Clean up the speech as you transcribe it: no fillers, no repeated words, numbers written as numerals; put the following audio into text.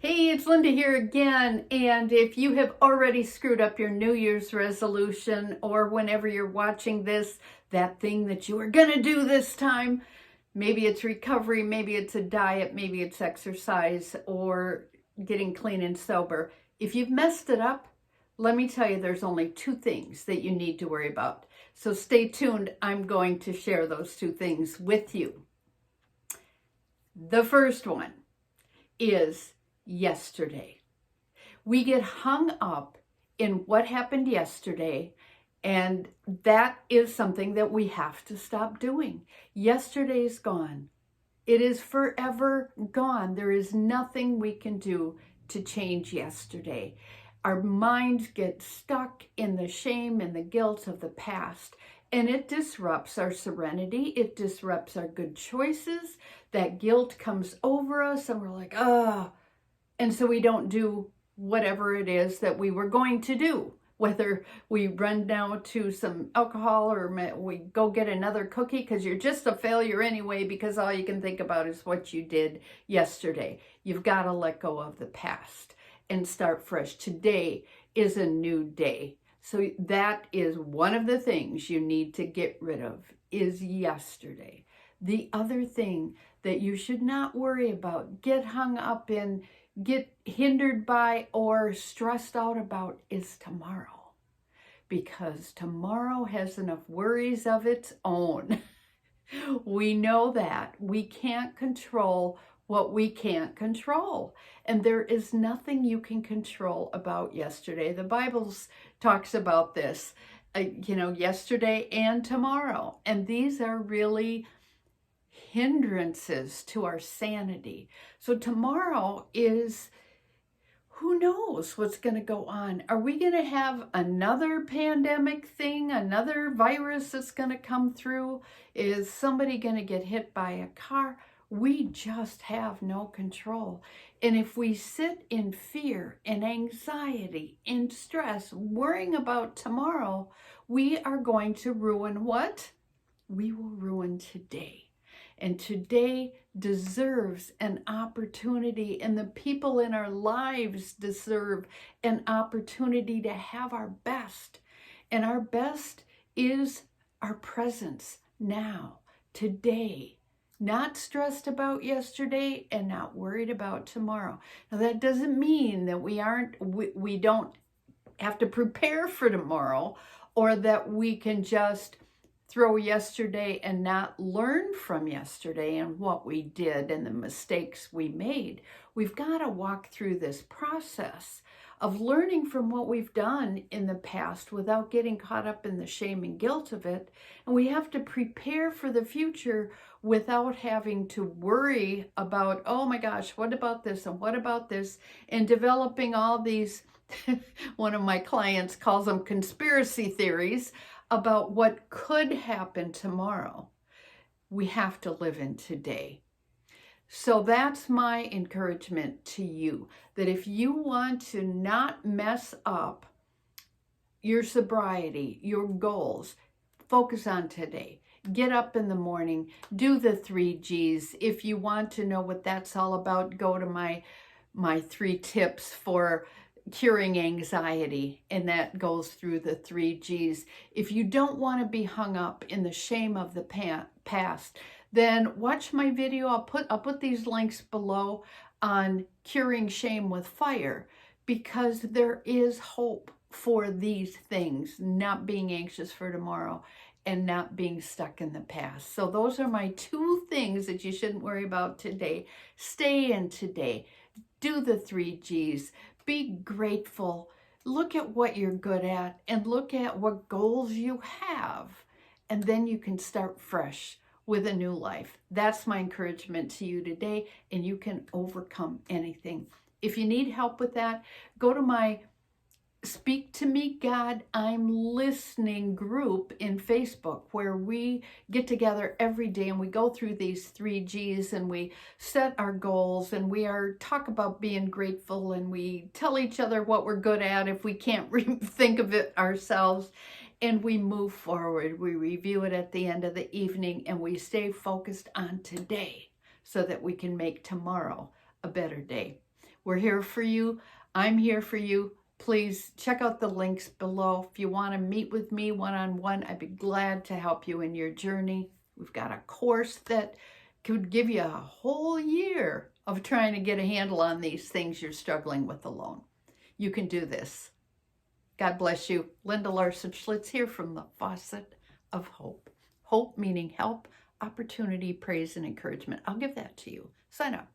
Hey, it's Linda here again, and if you have already screwed up your New Year's resolution, or whenever you're watching this, that thing that you were gonna do this time, maybe it's recovery, maybe it's a diet, maybe it's exercise, or getting clean and sober. If you've messed it up, let me tell you, there's only two things that you need to worry about. So stay tuned. I'm going to share those two things with you. The first one is yesterday. We get hung up in what happened yesterday, and that is something that we have to stop doing. Yesterday's gone. It is forever gone. There is nothing we can do to change yesterday. Our minds get stuck in the shame and the guilt of the past, and it disrupts our serenity. It disrupts our good choices. That guilt comes over us, and we're like, and so we don't do whatever it is that we were going to do, whether we run down to some alcohol or we go get another cookie because you're just a failure anyway, because all you can think about is what you did yesterday. You've got to let go of the past and start fresh. Today is a new day. So that is one of the things you need to get rid of, is yesterday. The other thing that you should not worry about, get hung up in, get hindered by, or stressed out about is tomorrow. Because tomorrow has enough worries of its own. We know that. We can't control what we can't control. And there is nothing you can control about yesterday. The Bible talks about this, yesterday and tomorrow. And these are really hindrances to our sanity. So tomorrow is, who knows what's going to go on? Are we going to have another pandemic thing, another virus that's going to come through? Is somebody going to get hit by a car? We just have no control. And if we sit in fear and anxiety and stress, worrying about tomorrow, we are going to ruin what? We will ruin today. And today deserves an opportunity, and the people in our lives deserve an opportunity to have our best. And our best is our presence now, today. Not stressed about yesterday and not worried about tomorrow. Now that doesn't mean that we don't have to prepare for tomorrow, or that we can just throw yesterday and not learn from yesterday and what we did and the mistakes we made. We've got to walk through this process of learning from what we've done in the past without getting caught up in the shame and guilt of it. And we have to prepare for the future without having to worry about, oh my gosh, what about this and what about this? And developing all these, one of my clients calls them conspiracy theories, about what could happen tomorrow. We have to live in today. So that's my encouragement to you, that if you want to not mess up your sobriety, your goals, focus on today. Get up in the morning, do the 3 G's. If you want to know what that's all about, go to my 3 tips for curing anxiety, and that goes through the 3 G's. If you don't want to be hung up in the shame of the past, then watch my video. I'll put these links below on curing shame with fire, because there is hope for these things, not being anxious for tomorrow and not being stuck in the past. So those are my 2 things that you shouldn't worry about today. Stay in today. Do the 3 G's. Be grateful. Look at what you're good at and look at what goals you have. And then you can start fresh with a new life. That's my encouragement to you today, and you can overcome anything. If you need help with that, go to my Speak to Me, God, I'm Listening group in Facebook, where we get together every day and we go through these 3 G's and we set our goals, and we talk about being grateful, and we tell each other what we're good at if we can't think of it ourselves, and we move forward. We review it at the end of the evening, and we stay focused on today so that we can make tomorrow a better day. We're here for you. I'm here for you. Please check out the links below. If you want to meet with me one-on-one, I'd be glad to help you in your journey. We've got a course that could give you a whole year of trying to get a handle on these things you're struggling with alone. You can do this. God bless you. Linda Larson Schlitz here from the Faucet of Hope. Hope meaning help, opportunity, praise, and encouragement. I'll give that to you. Sign up.